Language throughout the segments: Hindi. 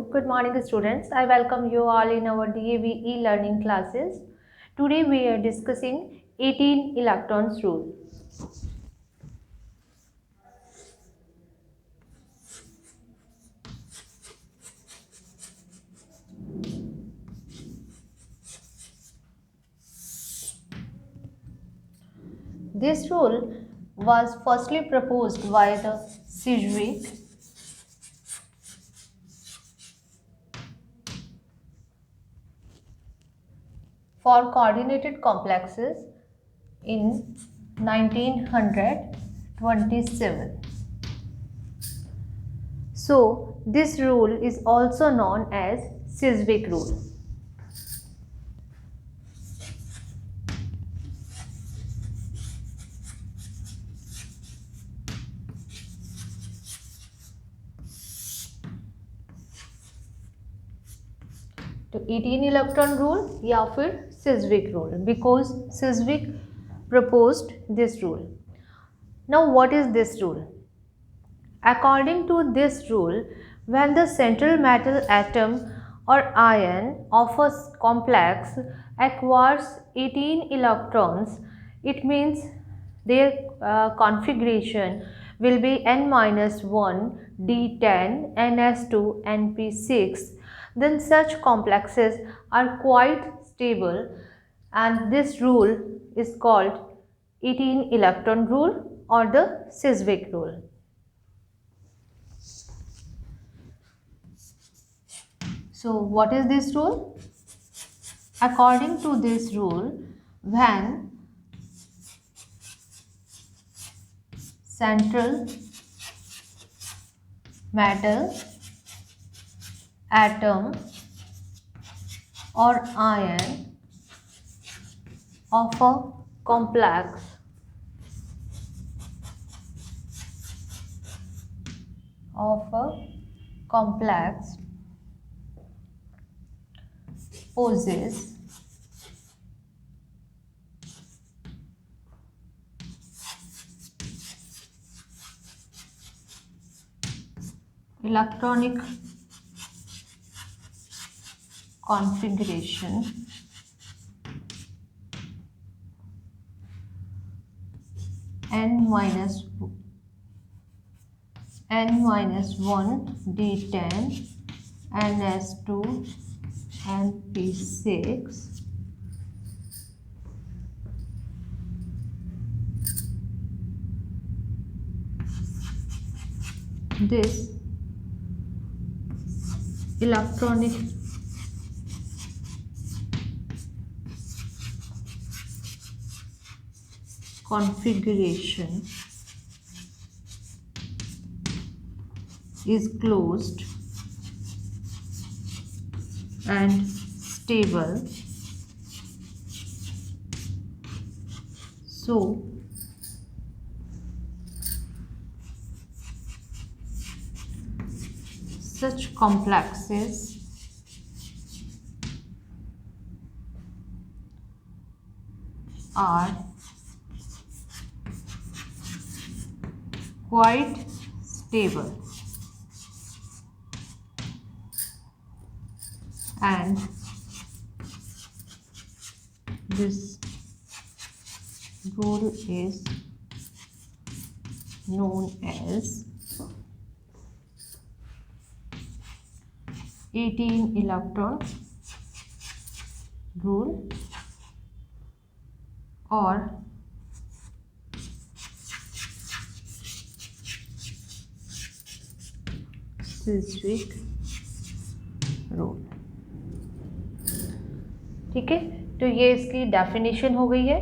good morning students. I welcome you all in our DAV e-learning classes. Today we are discussing 18 electrons rule. This rule was firstly proposed by the Sidgwick for coordinated complexes in 1927. So this rule is also known as Sidgwick rule. तो 18 इलेक्ट्रॉन रूल या फिर Sidgwick rule, because Sidgwick proposed this rule. Now what is this rule? According to this rule, when the central metal atom or ion of a complex acquires 18 electrons, it means their configuration will be n-1 d10 ns2 np6. Then such complexes are quite stable, and this rule is called 18 electron rule or the Sidgwick rule. So what is this rule? According to this rule, when central metal atom or ion of a complex possess electronic configuration n-1 d10 ns2 np6 this electronic configuration is closed and stable, so such complexes are quite stable and this rule is known as 18 electron rule or Sidgwick rule. ठीक है, तो ये इसकी डेफिनेशन हो गई है.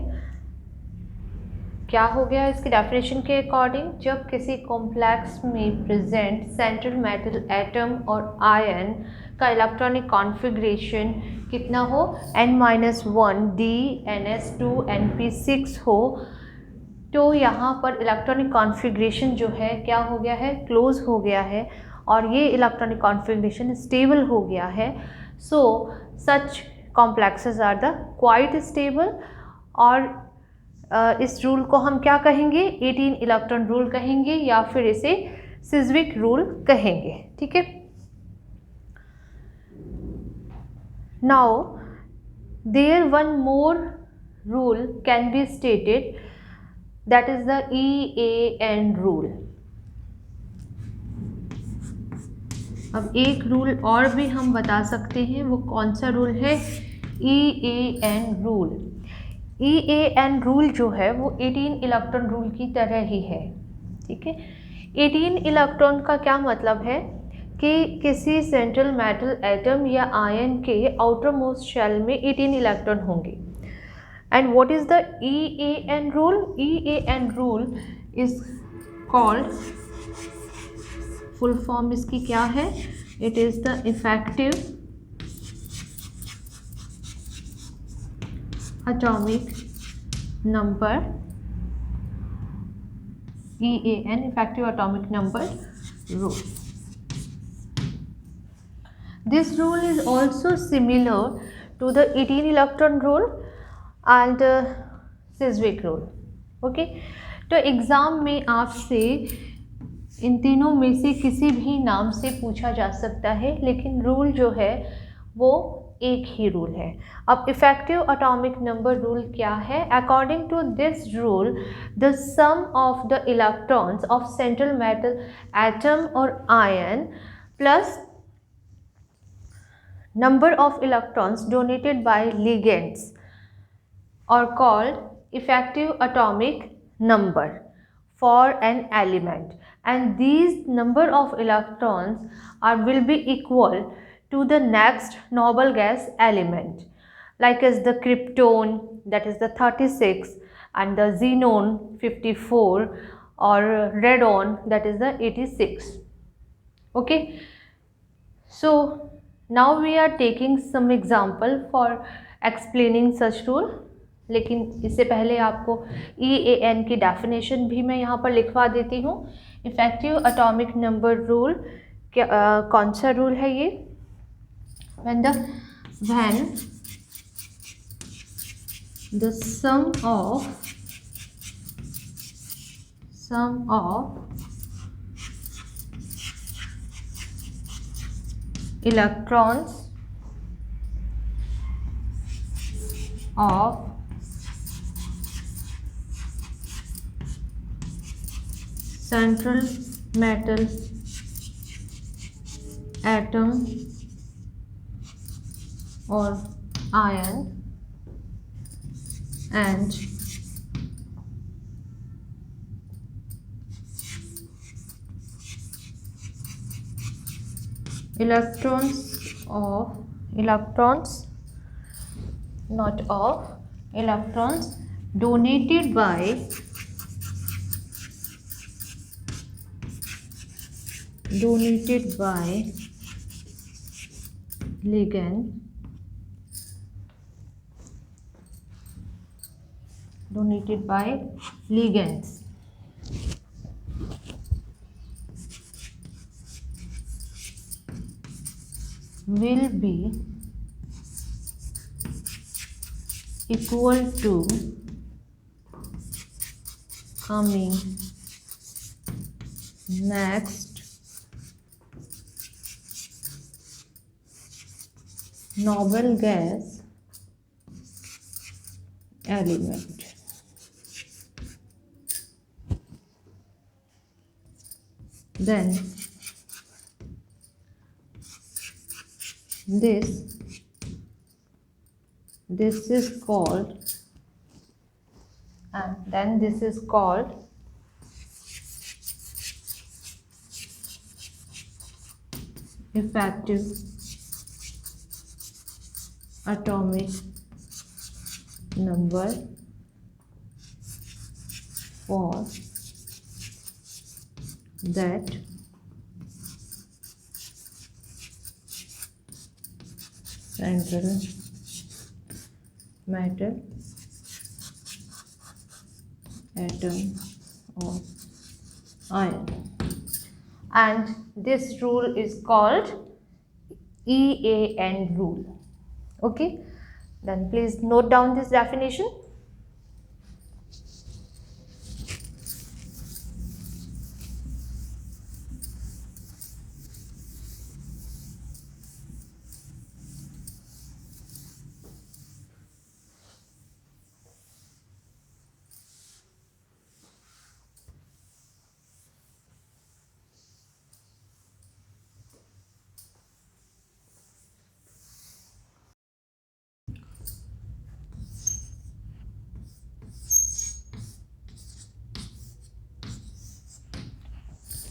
क्या हो गया इसकी डेफिनेशन के अकॉर्डिंग? जब किसी कॉम्प्लेक्स में प्रेजेंट सेंट्रल मेटल एटम और आयन का इलेक्ट्रॉनिक कॉन्फ़िगरेशन कितना हो, n-1 d ns2 np6 हो, तो यहाँ पर इलेक्ट्रॉनिक कॉन्फ़िगरेशन जो है क्या हो गया है, क्लोज हो गया है और ये इलेक्ट्रॉनिक कॉन्फ़िगरेशन स्टेबल हो गया है. So such complexes are the quite stable, और इस रूल को हम क्या कहेंगे, 18 इलेक्ट्रॉन रूल कहेंगे या फिर इसे सिज़्विक रूल कहेंगे. ठीक है, Now there one more rule can be stated, that is the EAN rule. अब एक रूल और भी हम बता सकते हैं, वो कौन सा रूल है? EAN rule. EAN रूल जो है वो 18 इलेक्ट्रॉन रूल की तरह ही है, ठीक है। 18 इलेक्ट्रॉन का क्या मतलब है कि किसी सेंट्रल मेटल एटम या आयन के आउटर मोस्ट शेल में 18 इलेक्ट्रॉन होंगे। And what is the EAN rule? EAN rule is called, full form इसकी क्या है? It is the effective atomic number, EAN, effective atomic number rule. This rule is also similar to the 18 electron rule and Chiswick rule. Okay, तो एग्ज़ाम में आपसे इन तीनों में से किसी भी नाम से पूछा जा सकता है, लेकिन रूल जो है वो एक ही रूल है. अब इफेक्टिव एटॉमिक नंबर रूल क्या है? According to this rule, the sum of the electrons of central metal atom और ion plus number of electrons donated by ligands are called effective atomic number for an element, and these number of electrons will be equal to the next noble gas element, like as the krypton, that is the 36, and the xenon 54, or radon, that is the 86. Okay, so now we are taking some example for explaining such rule. लेकिन इससे पहले आपको EAN की डेफिनेशन भी मैं यहाँ पर लिखवा देती हूँ. इफेक्टिव एटॉमिक नंबर रूल कौन सा रूल है ये? when the sum of electrons of central metal atom or ion and electrons donated by ligands will be equal to coming next noble gas element. Then this is called, effective atomic number for that central metal atom or ion, and this rule is called EAN rule. Okay, then please note down this definition.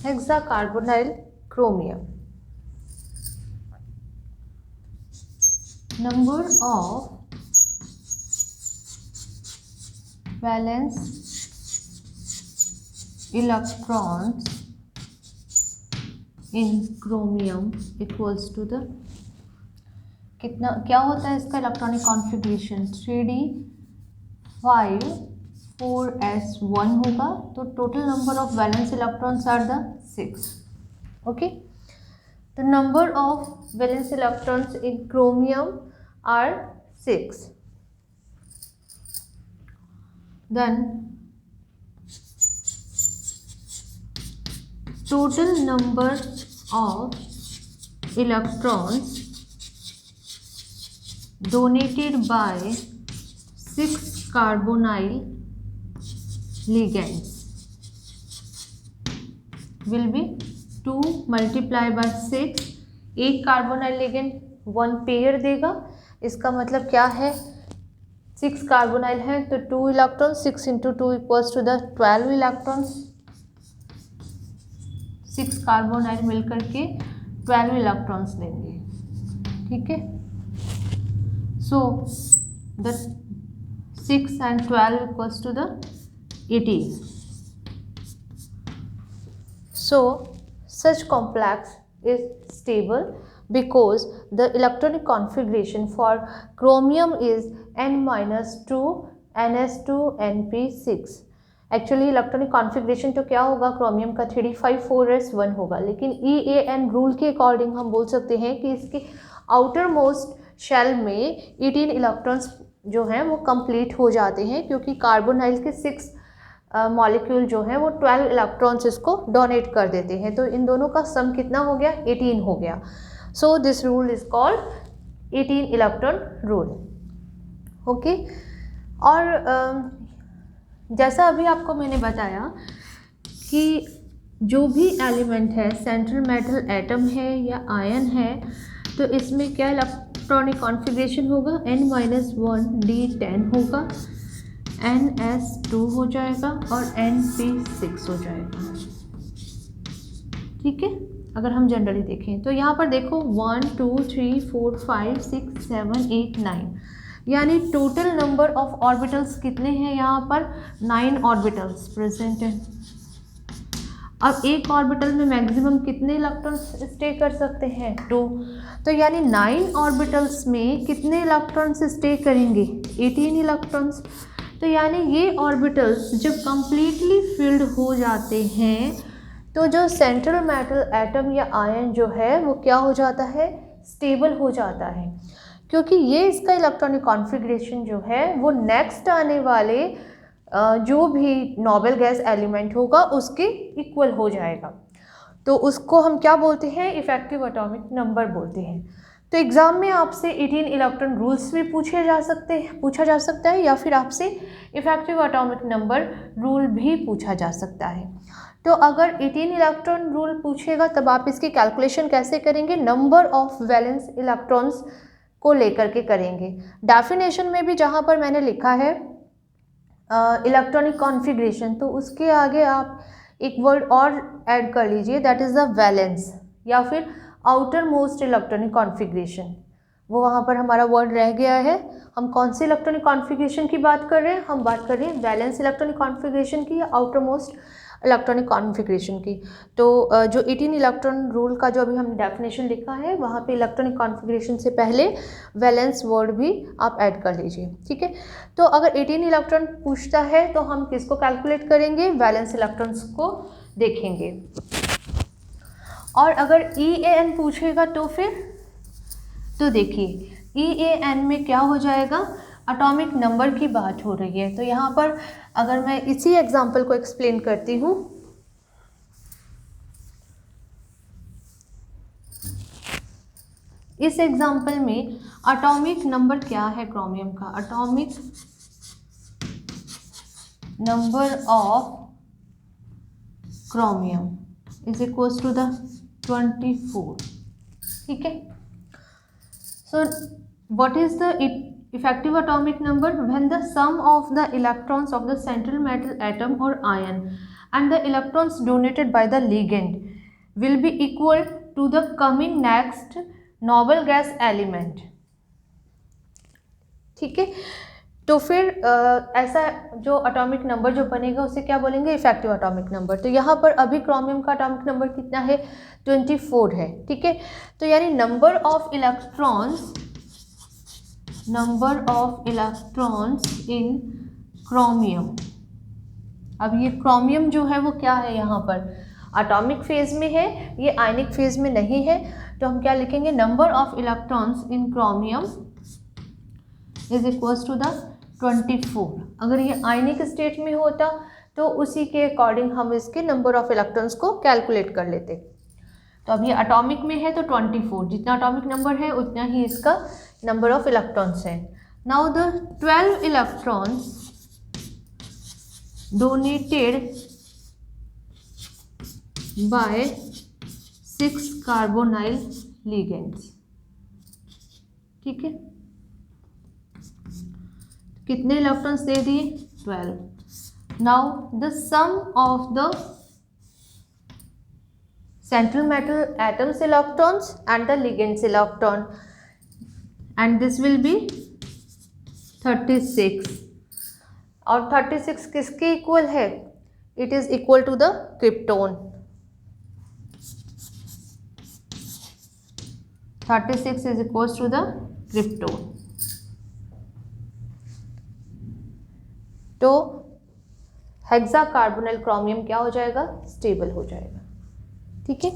hexacarbonyl chromium. Number of valence electrons in chromium equals to the कितना, क्या होता है इसका इलेक्ट्रॉनिक कॉन्फ़िगरेशन 3d5 4s1 होगा. तो total number of valence electrons are the 6. Okay, the number of valence electrons in chromium are 6. Then total number of electrons donated by 6 carbonyl ligands will be 2 multiplied by 6. एक कार्बोनाइल लिगेंड 1 पेयर देगा. इसका मतलब क्या है, 6 कार्बोनाइल है तो 2 electron, 6 into 2 equals to the 12 electrons. 6 carbonyl मिलकर के 12 इलेक्ट्रॉन्स देंगे. ठीक है, so the 6 and 12 equals to the 18. So such complex is stable because the electronic configuration for chromium is N-2 NS2 Np6. Actually electronic configuration तो क्या होगा, क्रोमियम का 3d5 4s1 होगा, लेकिन EAN रूल के अकॉर्डिंग हम बोल सकते हैं कि इसके आउटर मोस्ट शेल में 18 इलेक्ट्रॉन्स जो हैं वो कंप्लीट हो जाते हैं, क्योंकि कार्बोनाइल के 6 मॉलिक्यूल जो हैं वो 12 इलेक्ट्रॉन्स इसको डोनेट कर देते हैं. तो इन दोनों का सम कितना हो गया, 18 हो गया. So this rule is called 18 electron rule. Okay, और जैसा अभी आपको मैंने बताया कि जो भी एलिमेंट है, सेंट्रल मेटल एटम है या आयन है, तो इसमें क्या इलेक्ट्रॉनिक कॉन्फ़िगरेशन होगा, N-1 D10 होगा, NS2 हो जाएगा और Np6 हो जाएगा. ठीक है, अगर हम जनरली देखें तो यहाँ पर देखो 1 2 3 4 5 6 7 8 9, यानी टोटल नंबर ऑफ ऑर्बिटल्स कितने हैं, यहाँ पर 9 ऑर्बिटल्स प्रेजेंट हैं. अब एक ऑर्बिटल में मैक्सिमम कितने इलेक्ट्रॉन्स स्टे कर सकते हैं, 2. तो यानी 9 ऑर्बिटल्स में कितने इलेक्ट्रॉन्स स्टे करेंगे, 18 इलेक्ट्रॉन्स. तो यानी ये ऑर्बिटल्स जब कंप्लीटली फिल्ड हो जाते हैं तो जो सेंट्रल मेटल एटम या आयन जो है वो क्या हो जाता है, स्टेबल हो जाता है, क्योंकि ये इसका इलेक्ट्रॉनिक कॉन्फ़िगरेशन जो है वो नेक्स्ट आने वाले जो भी नोबल गैस एलिमेंट होगा उसके इक्वल हो जाएगा. तो उसको हम क्या बोलते हैं, इफेक्टिव एटॉमिक नंबर बोलते हैं. तो एग्ज़ाम में आपसे 18 इलेक्ट्रॉन रूल्स भी पूछा जा सकता है या फिर आपसे इफेक्टिव एटॉमिक नंबर रूल भी पूछा जा सकता है. तो अगर 18 इलेक्ट्रॉन रूल पूछेगा तब आप इसकी कैलकुलेशन कैसे करेंगे, नंबर ऑफ वैलेंस इलेक्ट्रॉन्स को लेकर के करेंगे. डेफिनेशन में भी जहाँ पर मैंने लिखा है इलेक्ट्रॉनिक कॉन्फ़िगरेशन, तो उसके आगे आप एक वर्ड और ऐड कर लीजिए, दैट इज़ द वैलेंस या फिर आउटर मोस्ट इलेक्ट्रॉनिक कॉन्फ़िगरेशन. वो वहाँ पर हमारा वर्ड रह गया है. हम कौन से इलेक्ट्रॉनिक कॉन्फ़िगरेशन की बात कर रहे हैं, हम बात कर रहे हैं वैलेंस इलेक्ट्रॉनिक कॉन्फ़िगरेशन की या आउटर मोस्ट इलेक्ट्रॉनिक कॉन्फ़िगरेशन की. तो जो 18 इलेक्ट्रॉन रूल का जो अभी हमने डेफिनेशन लिखा है वहाँ पे इलेक्ट्रॉनिक कॉन्फ़िगरेशन से पहले वैलेंस वर्ड भी आप ऐड कर लीजिए. ठीक है, तो अगर 18 इलेक्ट्रॉन पूछता है तो हम किसको कैलकुलेट करेंगे, वैलेंस इलेक्ट्रॉन्स को देखेंगे. और अगर EAN पूछेगा तो फिर तो देखिए EAN में क्या हो जाएगा, एटॉमिक नंबर की बात हो रही है. तो यहाँ पर अगर मैं इसी एग्जाम्पल को एक्सप्लेन करती हूँ, इस एग्जाम्पल में एटॉमिक नंबर क्या है क्रोमियम का, atomic number of chromium is equals to the 24. ठीक है, so what is the effective atomic number, when the sum of the electrons of the central metal atom or ion and the electrons donated by the ligand will be equal to the coming next noble gas element। ठीक है, तो फिर ऐसा जो एटॉमिक नंबर जो बनेगा उसे क्या बोलेंगे, इफेक्टिव एटॉमिक नंबर। तो यहाँ पर अभी क्रोमियम का एटॉमिक नंबर कितना है, 24 है। ठीक है, तो यानी number of electrons in chromium. अब ये क्रोमियम जो है वो क्या है, यहाँ पर एटॉमिक फेज में है, ये आयनिक फेज में नहीं है। तो हम क्या लिखेंगे, number of electrons in chromium is equals to the 24। अगर ये आयनिक स्टेट में होता तो उसी के अकॉर्डिंग हम इसके नंबर ऑफ इलेक्ट्रॉन्स को कैलकुलेट कर लेते। तो अब ये एटॉमिक में है तो 24, जितना एटॉमिक नंबर है उतना ही इसका नंबर ऑफ इलेक्ट्रॉन्स है। Now the 12 electrons donated by 6 carbonyl ligands. ठीक है, कितने इलेक्ट्रॉन्स दे दिए, 12। Now the sum of the central metal atoms electrons and the ligands electron, and this will be 36। और 36 किसके इक्वल है, it is equal to the krypton. 36 is equal to the krypton. तो हेक्सा कार्बोनाइल क्रोमियम क्या हो जाएगा, स्टेबल हो जाएगा। ठीक है,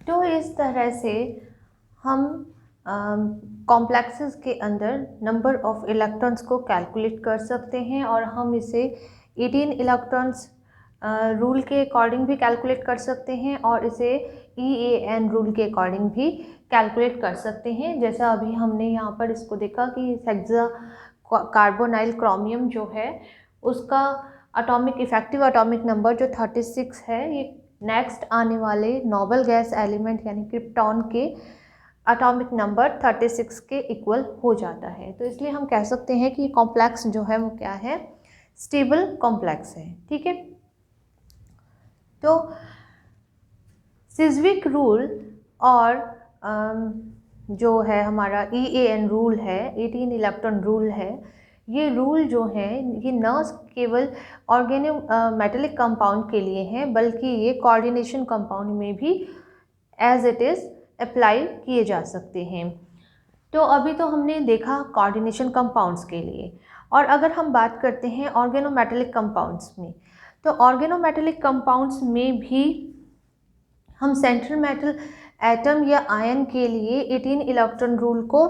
तो इस तरह से हम कॉम्प्लेक्सेस के अंदर नंबर ऑफ इलेक्ट्रॉन्स को कैलकुलेट कर सकते हैं, और हम इसे 18 इलेक्ट्रॉन्स रूल के अकॉर्डिंग भी कैलकुलेट कर सकते हैं, और इसे EAN रूल के अकॉर्डिंग भी कैलकुलेट कर सकते हैं। जैसा अभी हमने यहाँ पर इसको देखा कि हेक्सा कार्बोनाइल क्रोमियम जो है उसका एटॉमिक इफेक्टिव एटॉमिक नंबर जो 36 है, ये नेक्स्ट आने वाले नोबल गैस एलिमेंट यानी क्रिप्टॉन के एटॉमिक नंबर 36 के इक्वल हो जाता है। तो इसलिए हम कह सकते हैं कि कॉम्प्लेक्स जो है वो क्या है, स्टेबल कॉम्प्लेक्स है। ठीक है, तो सिज़विक रूल और जो है हमारा EAN रूल है, 18 इलेक्ट्रॉन रूल है, ये रूल जो है ये न केवल ऑर्गेनो मेटेलिक कंपाउंड के लिए हैं, बल्कि ये कोऑर्डिनेशन कंपाउंड में भी एज इट इज़ अप्लाई किए जा सकते हैं। तो अभी तो हमने देखा कोऑर्डिनेशन कंपाउंड्स के लिए, और अगर हम बात करते हैं ऑर्गेनोमेटेलिक कंपाउंड्स में, तो ऑर्गेनोमेटेलिक कंपाउंड्स में भी हम सेंट्रल मेटल एटम या आयन के लिए 18 इलेक्ट्रॉन रूल को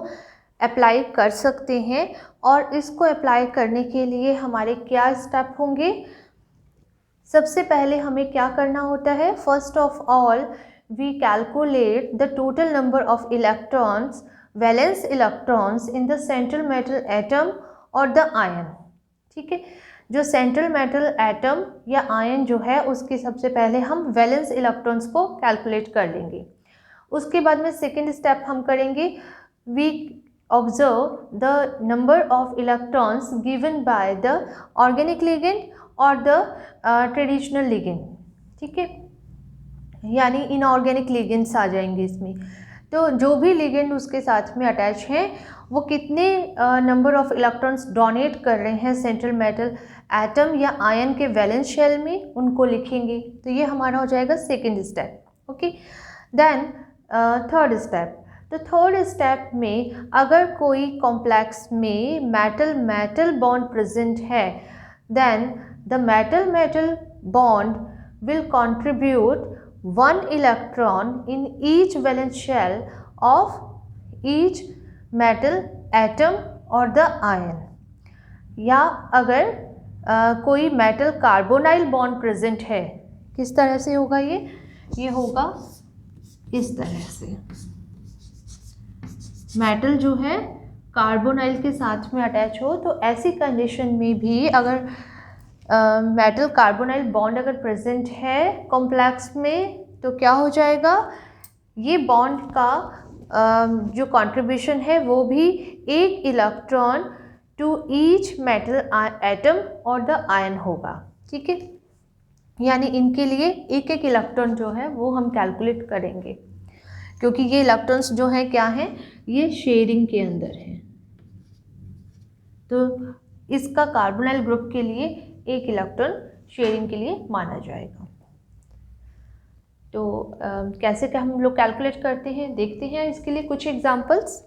अप्लाई कर सकते हैं। और इसको अप्लाई करने के लिए हमारे क्या स्टेप होंगे, सबसे पहले हमें क्या करना होता है, first of all we calculate the total number of electrons, valence electrons in the central metal atom और द आयन। ठीक है, जो सेंट्रल मेटल एटम या आयन जो है उसके सबसे पहले हम वैलेंस इलेक्ट्रॉन्स को कैलकुलेट कर लेंगे। उसके बाद में सेकेंड स्टेप हम करेंगे, we observe the number of electrons given by the organic ligand or the traditional ligand। ठीक है, यानी इनऑर्गेनिक लिगेंड्स आ जाएंगे इसमें। तो जो भी लिगेंड उसके साथ में अटैच हैं वो कितने नंबर ऑफ इलेक्ट्रॉन्स डोनेट कर रहे हैं सेंट्रल मेटल एटम या आयन के वैलेंस शेल में, उनको लिखेंगे। तो ये हमारा हो जाएगा second step. Okay, then third step. तो थर्ड स्टेप में अगर कोई कॉम्प्लेक्स में मेटल मेटल बॉन्ड प्रेजेंट है, then the metal metal bond will contribute 1 electron in each valence shell of each metal atom और द आयन। या अगर कोई मेटल कार्बोनाइल बॉन्ड प्रेजेंट है, किस तरह से होगा ये होगा इस तरह से मेटल जो है कार्बोनाइल के साथ में अटैच हो, तो ऐसी कंडीशन में भी अगर मेटल कार्बोनाइल बॉन्ड अगर प्रेजेंट है कॉम्प्लेक्स में, तो क्या हो जाएगा, ये बॉन्ड का जो कंट्रीब्यूशन है वो भी एक electron to each metal atom और द आयन होगा। ठीक है, यानी इनके लिए एक एक इलेक्ट्रॉन जो है वो हम कैलकुलेट करेंगे, क्योंकि ये इलेक्ट्रॉन्स जो हैं क्या हैं, ये शेयरिंग के अंदर हैं। तो इसका कार्बोनाइल ग्रुप के लिए एक इलेक्ट्रॉन शेयरिंग के लिए माना जाएगा। तो कैसे क्या हम लोग कैलकुलेट करते हैं, देखते हैं इसके लिए कुछ examples.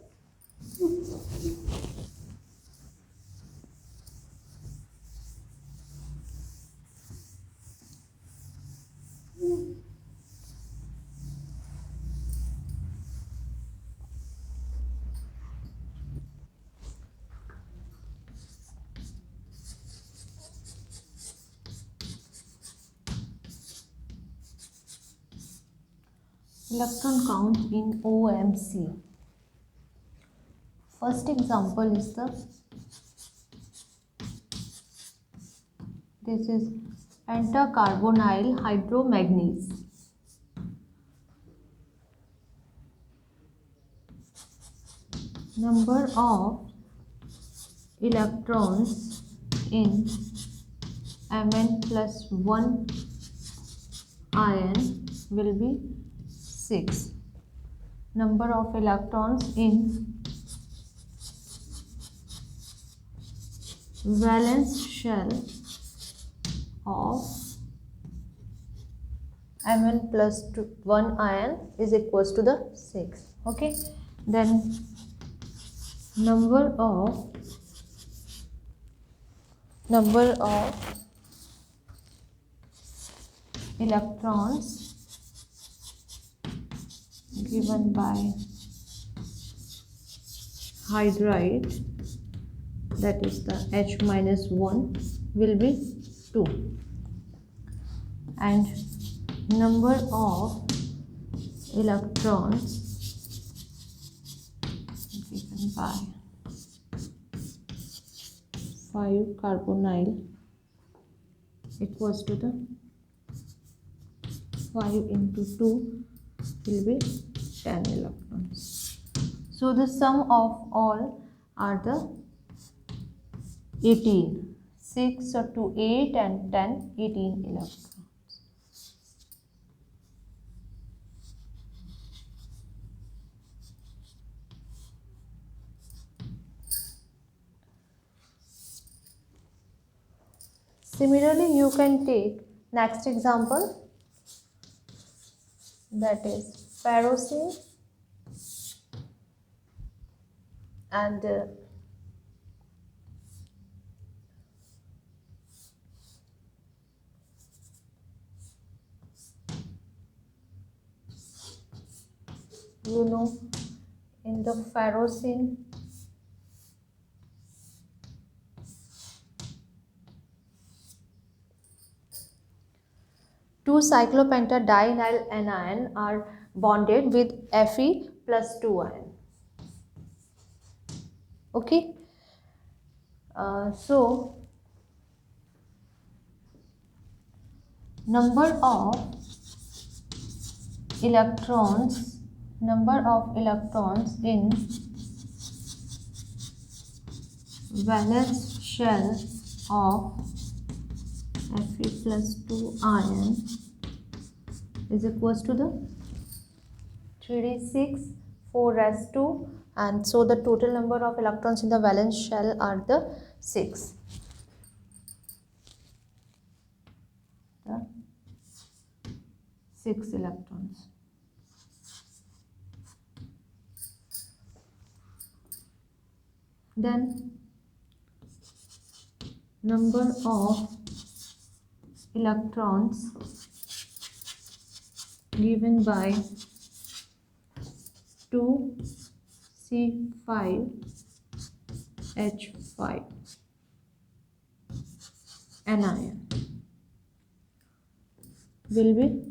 Electron count in OMC. First example is this is pentacarbonyl hydromanganese. Number of electrons in Mn plus 1 ion will be 6. Number of electrons in valence shell of Mn plus 1 ion is equals to the 6. Okay, then number of electrons given by hydride, that is the H minus 1, will be 2, and number of electrons given by 5 carbonyl equals to the 5 into 2 will be 10 electrons. So the sum of all are the 18. 6 or 2, 8 and 10, 18 electrons. Similarly, you can take next example, that is ferrocene and you know, in the ferrocene two cyclopentadienyl anion are bonded with Fe plus 2 ion. Okay, so number of electrons in valence shell of Fe plus 2 ion is equals to the 3d6 4s2, and so the total number of electrons in the valence shell are the 6. The 6 electrons. Then number of electrons given by 2C5H5 anion will be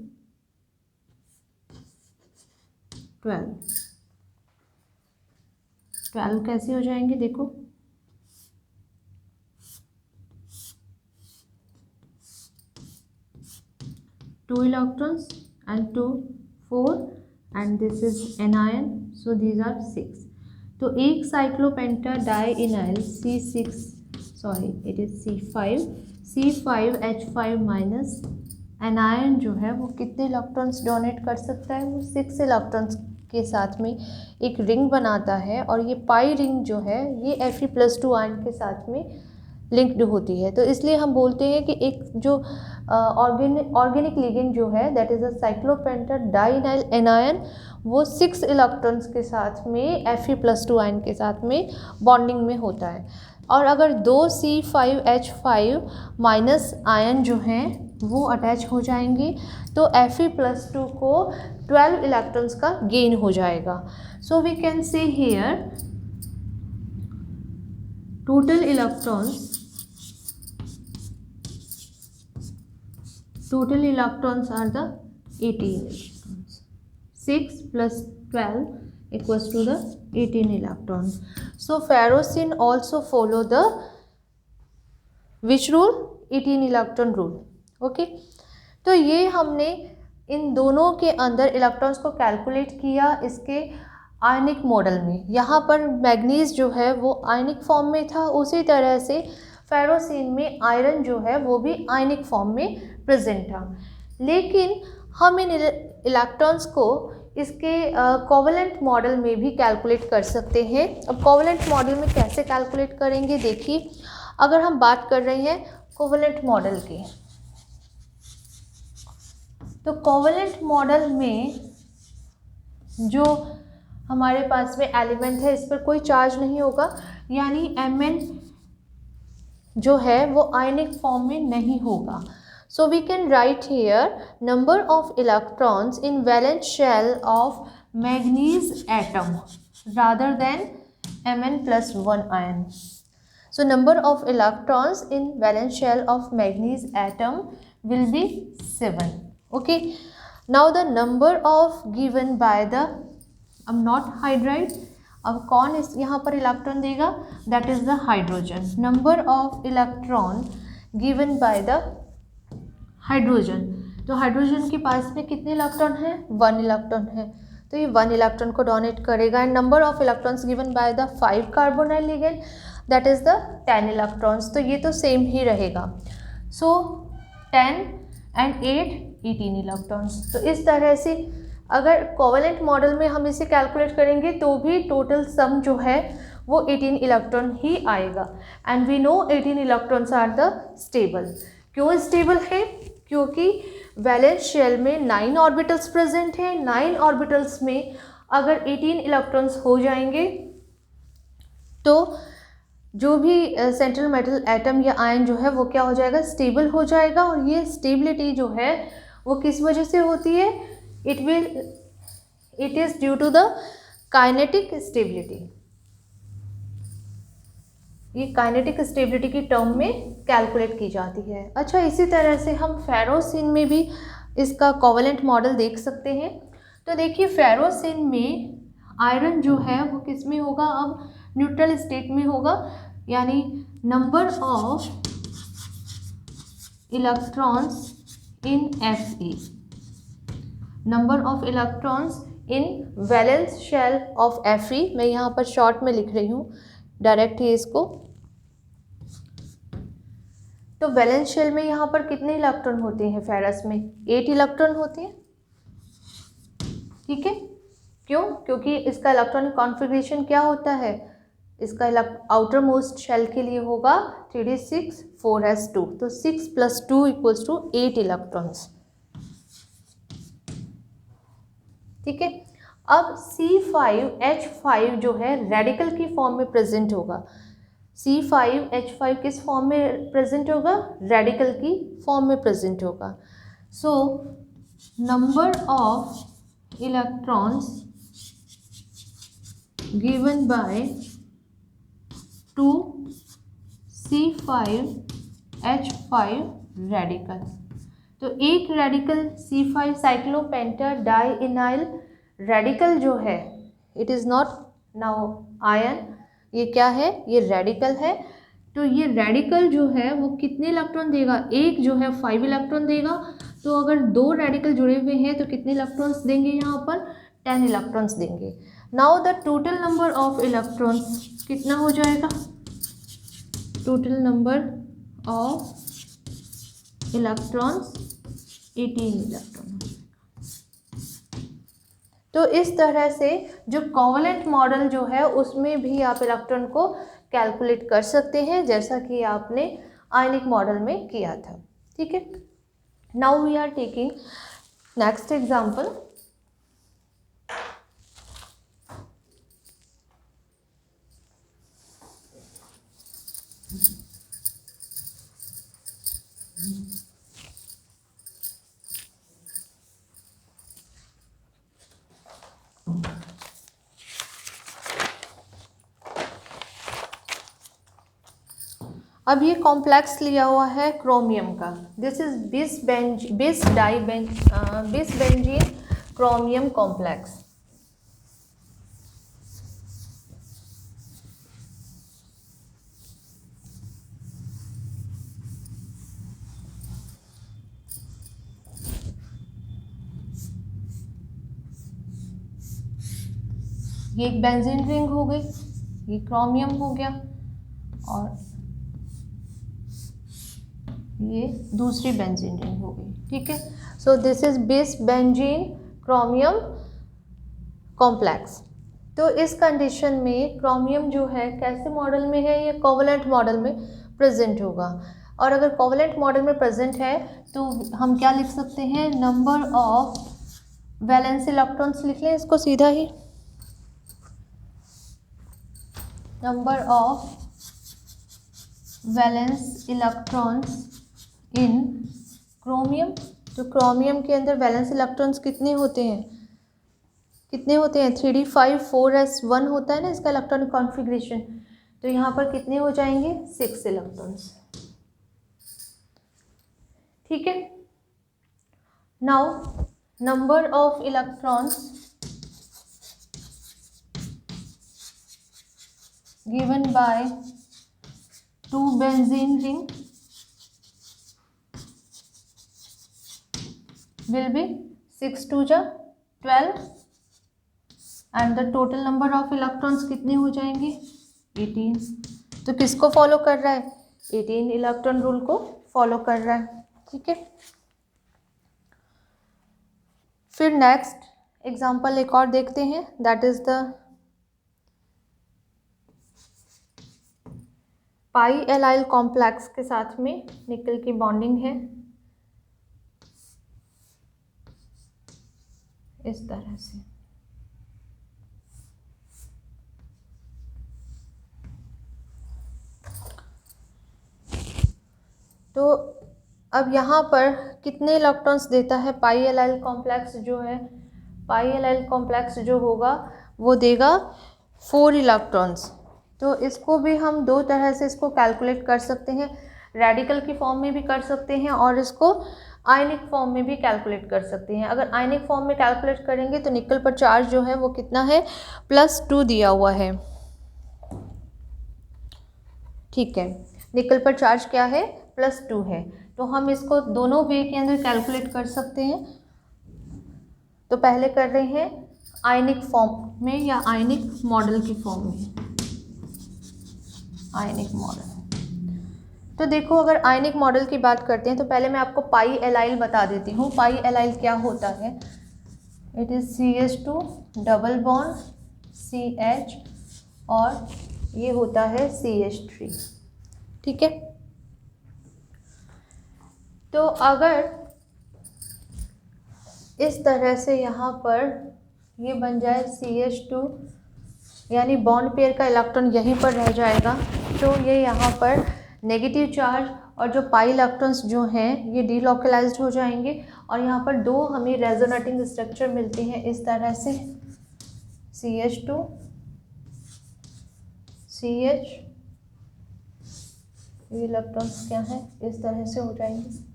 12 कैसे हो जाएंगे देखो, 2 electrons and 2 4 and this is anion, so these are 6. तो एक साइक्लोपेंटा डाइइनाइल C5H5 माइनस एनायन जो है वो कितने इलेक्ट्रॉन्स डोनेट कर सकता है, वो 6 इलेक्ट्रॉन्स के साथ में एक रिंग बनाता है और ये पाई रिंग जो है ये Fe+2 आयन के साथ में लिंक्ड होती है। तो इसलिए हम बोलते हैं कि एक जो ऑर्गेनिक लिगेंड जो है that is a cyclopentadienyl anion, वो 6 इलेक्ट्रॉन्स के साथ में Fe+2 आयन के साथ में बॉन्डिंग में होता है। और अगर दो C5H5 माइनस आयन जो हैं वो अटैच हो जाएंगे तो Fe+2 को 12 इलेक्ट्रॉन्स का गेन हो जाएगा। So we can say here total electrons are the 18 electrons. 6 plus 12 equals to the 18 electrons. So ferrocene also follow the which rule? 18 electron rule. Okay. तो ये हमने इन दोनों के अंदर इलेक्ट्रॉन्स को कैलकुलेट किया इसके आयनिक मॉडल में। यहाँ पर मैग्नीज जो है वो आयनिक फॉर्म में था, उसी तरह से फेरोसिन में आयरन जो है वो भी आयनिक फॉर्म में प्रेजेंट था। लेकिन हम इन इलेक्ट्रॉन्स को इसके कोवेलेंट मॉडल में भी कैलकुलेट कर सकते हैं। अब कोवेलेंट मॉडल में कैसे कैलकुलेट करेंगे देखिए, अगर हम बात कर रहे हैं कोवेलेंट मॉडल की, तो कोवेलेंट मॉडल में जो हमारे पास में एलिमेंट है इस पर कोई चार्ज नहीं होगा, यानी Mn जो है वो आयनिक फॉर्म में नहीं होगा। So we can write here number of electrons in valence shell of manganese atom rather than Mn+1 ion. So number of electrons in valence shell of manganese atom will be 7. Okay. Now the number of given by the not hydride, अब कौन इस यहाँ पर इलेक्ट्रॉन देगा, that is the hydrogen. Number of electron given by the hydrogen, तो हाइड्रोजन के पास में कितने इलेक्ट्रॉन है, 1 इलेक्ट्रॉन है, तो ये 1 इलेक्ट्रॉन को डोनेट करेगा। And number of electrons given by the 5 carbonyl ligand that is the 10 electrons, तो ये तो सेम ही रहेगा। सो 10 एंड 8 18 इलेक्ट्रॉन्स। तो इस तरह से अगर कोवेलेंट मॉडल में हम इसे कैलकुलेट करेंगे तो भी टोटल सम जो है वो 18 इलेक्ट्रॉन ही आएगा। And we know 18 electrons are the stable. क्यों स्टेबल है, क्योंकि वैलेंस शेल में 9 ऑर्बिटल्स प्रेजेंट हैं। 9 ऑर्बिटल्स में अगर 18 इलेक्ट्रॉन्स हो जाएंगे तो जो भी सेंट्रल मेटल एटम या आयन जो है वो क्या हो जाएगा, स्टेबल हो जाएगा। और ये स्टेबिलिटी जो है वो किस वजह से होती है, it is due to the kinetic stability. ये काइनेटिक स्टेबिलिटी की टर्म में कैलकुलेट की जाती है। अच्छा, इसी तरह से हम फेरोसिन में भी इसका कोवेलेंट मॉडल देख सकते हैं। तो देखिए फेरोसिन में आयरन जो है वो किस में होगा, अब न्यूट्रल स्टेट में होगा, यानी number of electrons in Fe, number of electrons in valence shell of Fe, मैं यहाँ पर शॉर्ट में लिख रही हूँ डायरेक्ट ही इसको। तो वैलेंस शेल में यहाँ पर कितने इलेक्ट्रॉन होते हैं, फेरस में 8 इलेक्ट्रॉन होते हैं। ठीक है, क्यों, क्योंकि इसका इलेक्ट्रॉनिक कॉन्फ़िगरेशन क्या होता है, इसका आउटर मोस्ट शेल के लिए होगा 3d6 4s2, तो 6 + 2 = 8 इलेक्ट्रॉन्स। ठीक है, अब C5H5 जो है रेडिकल की फॉर्म में प्रेजेंट होगा। C5H5 किस फॉर्म में प्रेजेंट होगा, रेडिकल की फॉर्म में प्रेजेंट होगा। So number of electrons given by 2 C5H5 radical, तो एक रेडिकल C5 साइक्लोपेंटा डाइइनाइल रेडिकल जो है, it is not now ion, ये क्या है, ये रेडिकल है। तो ये रेडिकल जो है वो कितने इलेक्ट्रॉन देगा, एक जो है 5 इलेक्ट्रॉन देगा। तो अगर दो रेडिकल जुड़े हुए हैं तो कितने इलेक्ट्रॉन्स देंगे, यहाँ पर 10 इलेक्ट्रॉन्स देंगे। Now the total number of electrons कितना हो जाएगा, total number of electrons 18 electron. तो इस तरह से जो कोवेलेंट मॉडल जो है उसमें भी आप इलेक्ट्रॉन को कैलकुलेट कर सकते हैं, जैसा कि आपने आयनिक मॉडल में किया था। ठीक है, now we are taking next example. अब ये कॉम्प्लेक्स लिया हुआ है क्रोमियम का। This is bis benzene chromium complex. ये एक बेंजीन रिंग हो गई, ये क्रोमियम हो गया, और ये दूसरी बेंजीन रिंग हो गई। ठीक है, so this is bis benzene chromium complex. तो इस कंडीशन में क्रोमियम जो है कैसे मॉडल में है, ये कोवेलेंट मॉडल में प्रेजेंट होगा। और अगर कोवेलेंट मॉडल में प्रेजेंट है तो हम क्या लिख सकते हैं, नंबर ऑफ वैलेंस इलेक्ट्रॉन्स लिख लें इसको सीधा ही, number of valence electrons in chromium. तो क्रोमियम के अंदर वैलेंस इलेक्ट्रॉन्स कितने होते हैं, 3d5 4s1 होता है ना इसका इलेक्ट्रॉनिक कॉन्फ़िगरेशन। तो यहाँ पर कितने हो जाएंगे, 6 इलेक्ट्रॉन्स। ठीक है, now number of electrons given by 2 benzene ring will be 6 2 जा 12 and the total number of electrons कितने हो जाएंगे, 18। तो किसको फॉलो कर रहा है, 18 इलेक्ट्रॉन रूल को फॉलो कर रहा है। ठीक है, फिर नेक्स्ट एग्जांपल एक और देखते हैं, that is the pi allyl complex के साथ में निकल की बॉन्डिंग है इस तरह से। तो अब यहाँ पर कितने इलेक्ट्रॉन्स देता है पाई एलाइल कॉम्प्लेक्स जो है, पाई एलाइल कॉम्प्लेक्स जो होगा वो देगा 4 इलेक्ट्रॉन्स। तो इसको भी हम दो तरह से इसको कैलकुलेट कर सकते हैं, रेडिकल की फॉर्म में भी कर सकते हैं और इसको आयनिक फॉर्म में भी कैलकुलेट कर सकते हैं। अगर आयनिक फॉर्म में कैलकुलेट करेंगे तो निकल पर चार्ज जो है वो कितना है, +2 दिया हुआ है। ठीक है, निकल पर चार्ज क्या है, +2 है। तो हम इसको दोनों वे के अंदर कैलकुलेट कर सकते हैं। तो पहले कर रहे हैं आयनिक फॉर्म में या आयनिक मॉडल की फॉर्म में, आयनिक मॉडल। तो देखो अगर आयनिक मॉडल की बात करते हैं तो पहले मैं आपको पाई एलाइल बता देती हूँ। पाई एलाइल क्या होता है, it is CH2 double bond CH और ये होता है CH3। ठीक है, तो अगर इस तरह से यहाँ पर ये बन जाए CH2 यानी बॉन्ड पेयर का इलेक्ट्रॉन यहीं पर रह जाएगा, तो ये यहाँ पर नेगेटिव चार्ज और जो पाई इलेक्ट्रॉन्स जो हैं ये डीलोकलाइज्ड हो जाएंगे और यहाँ पर दो हमें रेजोनेटिंग स्ट्रक्चर मिलते हैं इस तरह से, CH2 CH, ये इलेक्ट्रॉन्स क्या है इस तरह से हो जाएंगे।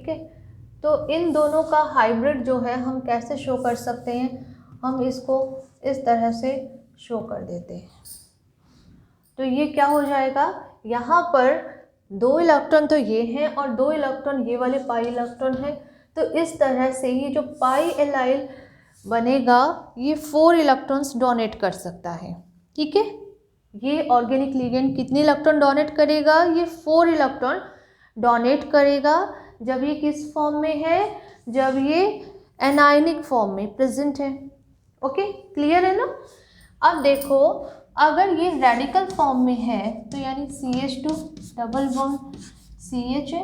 ठीक है। तो इन दोनों का हाइब्रिड जो है हम कैसे शो कर सकते हैं, हम इसको इस तरह से शो कर देते हैं। तो ये क्या हो जाएगा, यहाँ पर 2 इलेक्ट्रॉन तो ये हैं और 2 इलेक्ट्रॉन ये वाले पाई इलेक्ट्रॉन है। तो इस तरह से ये जो पाई एलाइल बनेगा ये 4 इलेक्ट्रॉन्स डोनेट कर सकता है, ठीक है। ये ऑर्गेनिक लिगेंड कितने इलेक्ट्रॉन डोनेट करेगा, ये 4 इलेक्ट्रॉन डोनेट करेगा। जब ये किस फॉर्म में है, जब ये एनायनिक फॉर्म में प्रेजेंट है। ओके, क्लियर है ना। अब देखो, अगर ये रेडिकल फॉर्म में है तो यानी CH2 डबल बॉन्ड CH है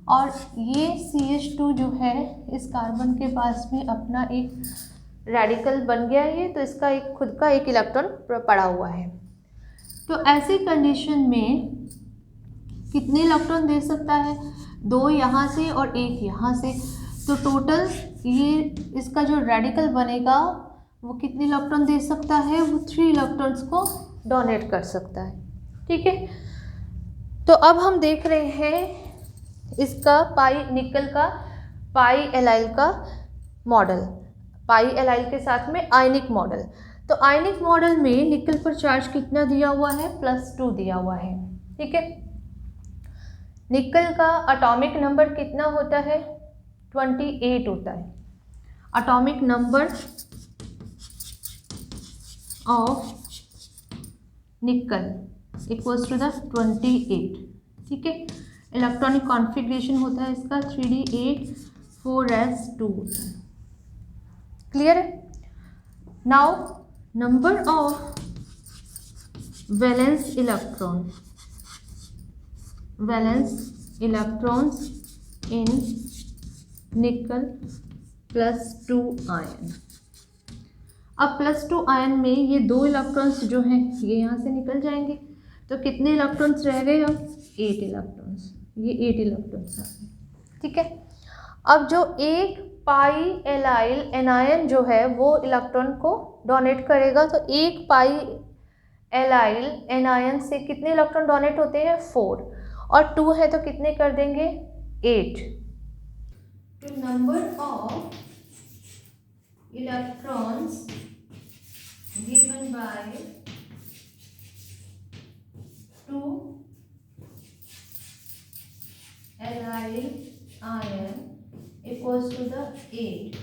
और ये CH2 जो है इस कार्बन के पास में अपना एक रेडिकल बन गया है, तो इसका एक खुद का एक इलेक्ट्रॉन पड़ा हुआ है। तो ऐसी कंडीशन में कितने इलेक्ट्रॉन दे सकता है, 2 यहाँ से और 1 यहाँ से। तो टोटल ये इसका जो रेडिकल बनेगा वो कितने इलेक्ट्रॉन दे सकता है, वो 3 इलेक्ट्रॉन्स को डोनेट कर सकता है, ठीक है। तो अब हम देख रहे हैं इसका पाई निकल का पाई एलाइल का मॉडल, पाई एलाइल के साथ में आयनिक मॉडल। तो आयनिक मॉडल में निकल पर चार्ज कितना दिया हुआ है, +2 दिया हुआ है, ठीक है। निकल का एटॉमिक नंबर कितना होता है, 28 होता है। Atomic number of nickel equals to the 28, ठीक है। इलेक्ट्रॉनिक कॉन्फ़िगरेशन होता है इसका 3d8 4s2 होता है, क्लियर है। Now number of valence electrons इन निकल +2 आयन। अब +2 आयन में ये 2 इलेक्ट्रॉन्स जो हैं ये यहाँ से निकल जाएंगे। तो कितने इलेक्ट्रॉन्स रह गए, अब 8 इलेक्ट्रॉन्स, ये 8 इलेक्ट्रॉन्स आ गए, ठीक है। अब जो एक पाई एलाइल एनायन जो है वो इलेक्ट्रॉन को डोनेट करेगा, तो एक पाई एलाइल एनायन से कितने इलेक्ट्रॉन डोनेट होते हैं, 4, और 2 है तो कितने कर देंगे, 8। तो number of electrons given by 2 allyl ion equals to the 8.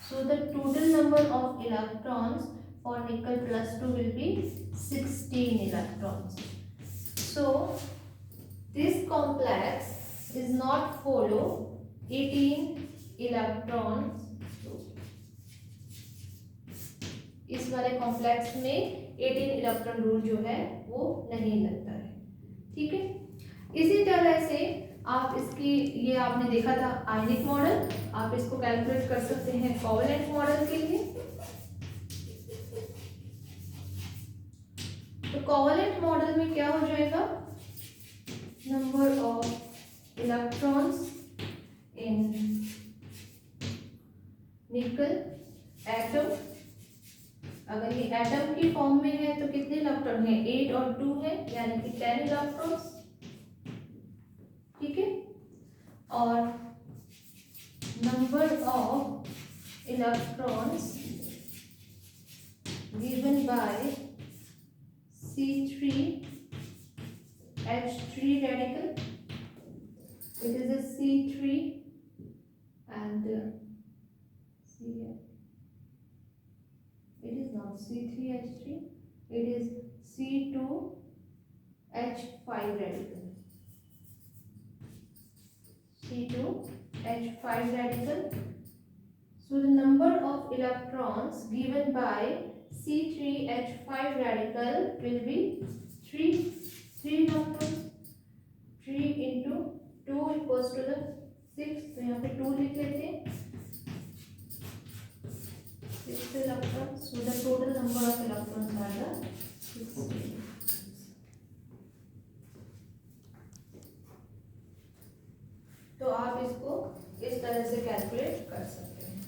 So the total number of electrons for nickel +2 will be 16 electrons. So this complex is not follow 18 electrons. इस वाले कॉम्प्लेक्स में 18 इलेक्ट्रॉन रूल जो है वो नहीं लगता है, ठीक है। इसी तरह से आप इसकी, ये आपने देखा था आयनिक मॉडल, आप इसको कैलकुलेट कर सकते हैं कोवेलेंट मॉडल के लिए। तो कोवेलेंट मॉडल में क्या हो जाएगा, नंबर ऑफ इलेक्ट्रॉन्स इन निकल एटम, अगर ये एटम की फॉर्म में है तो कितने इलेक्ट्रॉन है, 8 और 2 है, यानी कि 10 इलेक्ट्रॉन्स, ठीक है। और number of electrons given by C3H3 radical, it is a C3 and it is not C3H3, it is C2H5 radical, C2H5 radical. So the number of electrons given by C3H5 radical will be 3 electrons, 3 into 2 equals to the 6, तो यहाँ पे 2 लिख लेते हैं, 6 electrons. So the total number of electrons are the 16. तो आप इसको इस तरह से कैलकुलेट कर सकते हैं।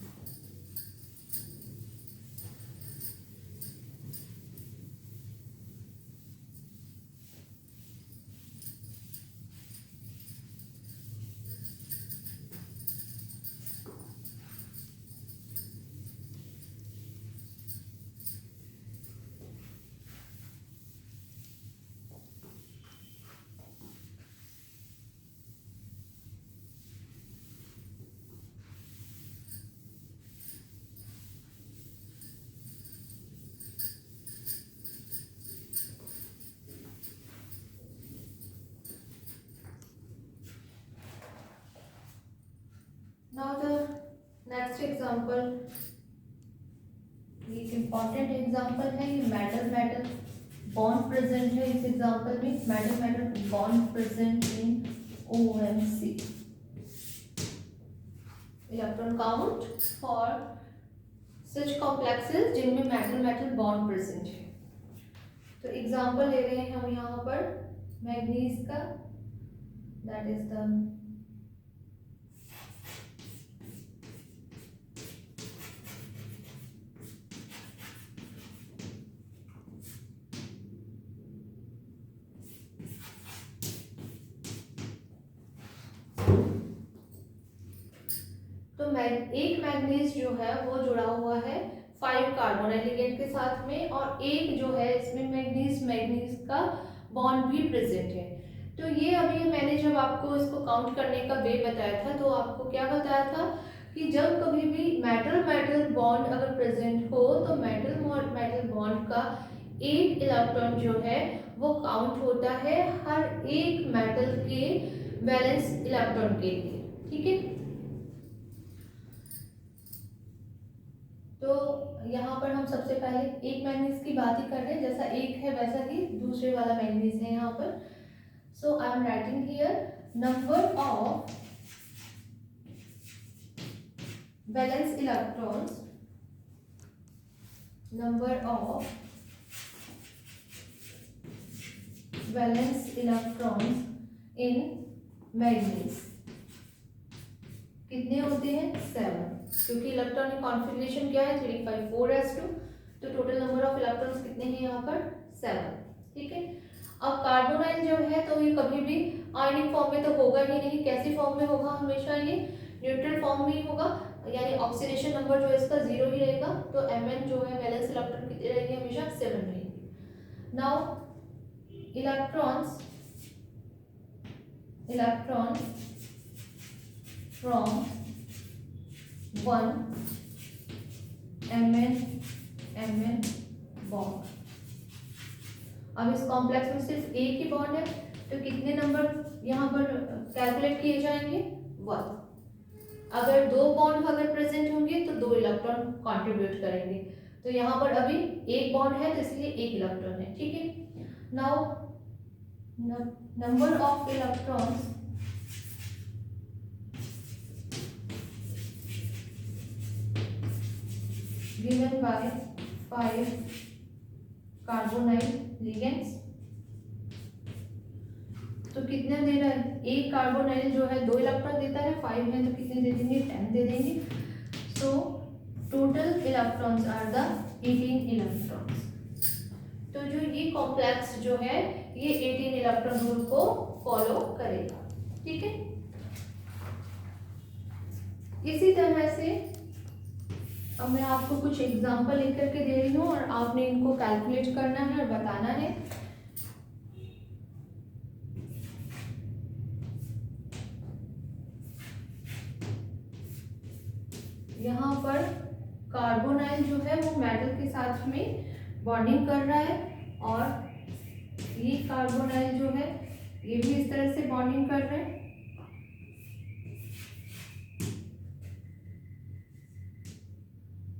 नेक्स्ट एग्जांपल, ये इम्पॉर्टेंट एग्जांपल है, ये मेटल मेटल बॉन्ड प्रेजेंट है इस एग्जांपल में, metal metal bond present in OMC, electron count for such complexes जिनमें मेटल मेटल बॉन्ड प्रेजेंट है। तो एग्जांपल ले रहे हैं हम यहाँ पर मैग्नीज का, दैट इज द एक मैग्नीज जो है वो जुड़ा हुआ है 5 कार्बोनाइल लिगेंड के साथ में, और एक जो है इसमें मैग्नीज मैग्नीज का बॉन्ड भी प्रेजेंट है। तो ये अभी मैंने जब आपको इसको काउंट करने का वे बताया था तो आपको क्या बताया था कि जब कभी भी मेटल मेटल बॉन्ड अगर प्रेजेंट हो तो मेटल मेटल बॉन्ड का एक इलेक्ट्रॉन जो है वो काउंट होता है हर एक मेटल के वैलेंस इलेक्ट्रॉन के लिए, ठीक है। तो यहाँ पर हम सबसे पहले एक मैग्नीज की बात ही कर रहे हैं, जैसा एक है वैसा ही दूसरे वाला मैग्नीज है यहाँ पर। So I am writing here number of valence electrons, number of valence electrons in manganese कितने होते हैं 7, क्योंकि इलेक्ट्रॉनिक कॉन्फ़िगरेशन क्या है 3 5 4s2, तो टोटल नंबर ऑफ इलेक्ट्रॉन्स कितने हैं यहाँ पर 7, ठीक है। अब कार्बोनाइल जो है तो ये कभी भी आयनिक फॉर्म में तो होगा ही नहीं, कैसी फॉर्म में होगा, हमेशा ये न्यूट्रल फॉर्म में ही होगा, यानी ऑक्सीडेशन नंबर जो है इसका 0 ही रहेगा, तो Mn जो है वैलेंस इलेक्ट्रॉन कितने रहेंगे, हमेशा 7 रहेंगे। Now electron from 1 Mn bond, अब इस कॉम्प्लेक्स में सिर्फ एक ही बॉन्ड है तो कितने नंबर यहाँ पर कैलकुलेट किए जाएंगे 1। अगर 2 बॉन्ड अगर प्रेजेंट होंगे तो 2 इलेक्ट्रॉन कंट्रीब्यूट करेंगे, तो यहाँ पर अभी एक बॉन्ड है तो इसलिए एक इलेक्ट्रॉन है, ठीक है। Now number of electrons given by 5 carbonyl ligands, तो कितने दे रहा है, एक कार्बोनाइल जो है 2 इलेक्ट्रॉन देता है, 5 है तो कितने दे देंगे 10 दे देंगे। So total electrons are the 18 electrons. तो जो ये कॉम्प्लेक्स जो है ये 18 इलेक्ट्रॉन रूल को फॉलो करेगा, ठीक है। इसी तरह से अब मैं आपको कुछ एग्जांपल लिख करके दे रही हूँ और आपने इनको कैलकुलेट करना है और बताना है। यहाँ पर कार्बोनाइल जो है वो मेटल के साथ में बॉन्डिंग कर रहा है, और ये कार्बोनाइल जो है ये भी इस तरह से बॉन्डिंग कर रहे हैं।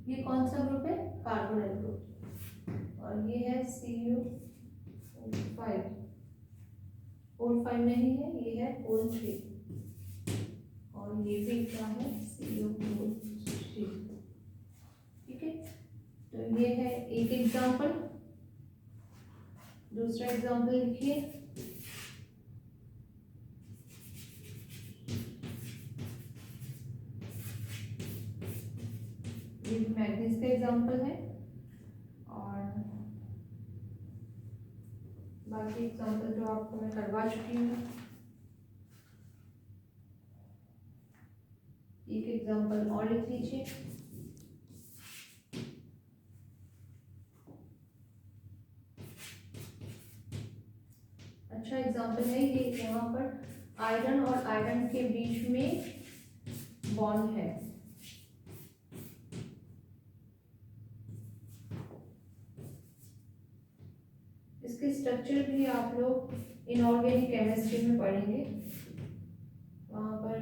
ये कौन सा ग्रुप है, कार्बोनाइल ग्रुप, और ये है CU5, OL5 नहीं है, ये है OL3, और ये भी क्या है CU3, ठीक है। तो ये है एक एग्जांपल। दूसरा एग्जांपल लिखिए, ये मैग्नीज का एग्जांपल है, और बाकी एग्जांपल जो आपको मैं करवा चुकी हूँ। एक एग्जांपल और लिख लीजिए, अच्छा एग्जांपल है ये, यहाँ पर आयरन और आयरन के बीच में बॉन्ड है, इसके स्ट्रक्चर भी आप लोग इनऑर्गेनिक केमिस्ट्री में पढ़ेंगे, वहाँ पर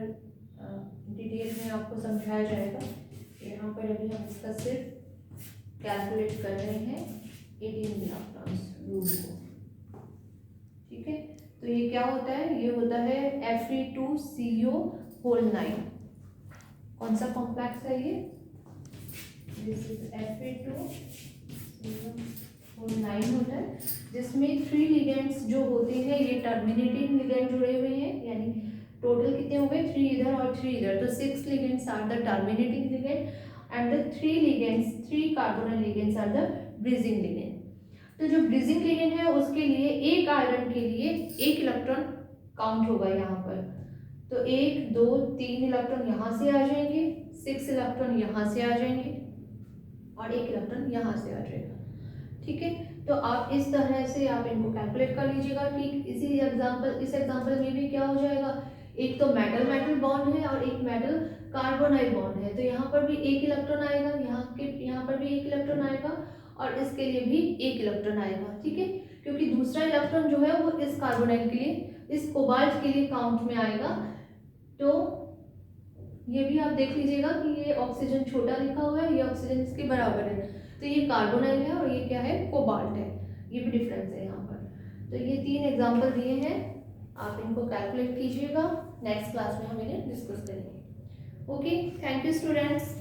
डिटेल में आपको समझाया जाएगा। यहाँ पर अभी हम इसका सिर्फ कैलकुलेट कर रहे हैं 18 इलेक्ट्रॉन्स रूल को, ठीक है। तो ये क्या होता है, ये होता है Fe2CO होल 9। कौन सा कॉम्प्लेक्स है ये, दिस इज Fe2CO होल 9 होता है, जिसमें 3 लिगेंड्स जो होते हैं ये टर्मिनेटिंग लिगेंड जुड़े हुए हैं, यानी टोटल कितने हो गए, 3 इधर और 3 इधर, तो 6 ligands are the terminating ligand and the 3 carbonyl ligands are the bridging ligand. तो जो ब्रिजिंग लिगेंड है उसके लिए एक आयरन के लिए एक इलेक्ट्रॉन काउंट होगा यहाँ पर, तो 1 2 3 इलेक्ट्रॉन यहाँ से आ जाएंगे, 6 इलेक्ट्रॉन यहाँ से आ जाएंगे और 1 इलेक्ट्रॉन यहाँ से आ जाएगा, ठीक है। तो आप इस तरह से आप इनको कैलकुलेट कर लीजिएगा। ठीक इस एग्जांपल में भी क्या हो जाएगा, एक तो मेटल मेटल बॉन्ड है और एक मेटल कार्बोनाइल बॉन्ड है, तो यहाँ पर भी एक इलेक्ट्रॉन आएगा, यहाँ पर भी एक इलेक्ट्रॉन आएगा और इसके लिए भी एक इलेक्ट्रॉन आएगा, ठीक है, क्योंकि दूसरा इलेक्ट्रॉन जो है वो इस कार्बोनाइल के लिए, इस कोबाल्ट के लिए काउंट में आएगा। तो ये भी आप देख लीजिएगा कि ये ऑक्सीजन छोटा लिखा हुआ है, ये ऑक्सीजन इसके बराबर है, तो ये कार्बोनाइल है और ये क्या है, कोबाल्ट है, ये भी डिफरेंस है यहाँ पर। तो ये 3 एग्जाम्पल दिए हैं, आप इनको कैलकुलेट कीजिएगा, नेक्स्ट क्लास में हम इन्हें डिस्कस करेंगे। Okay, thank you students.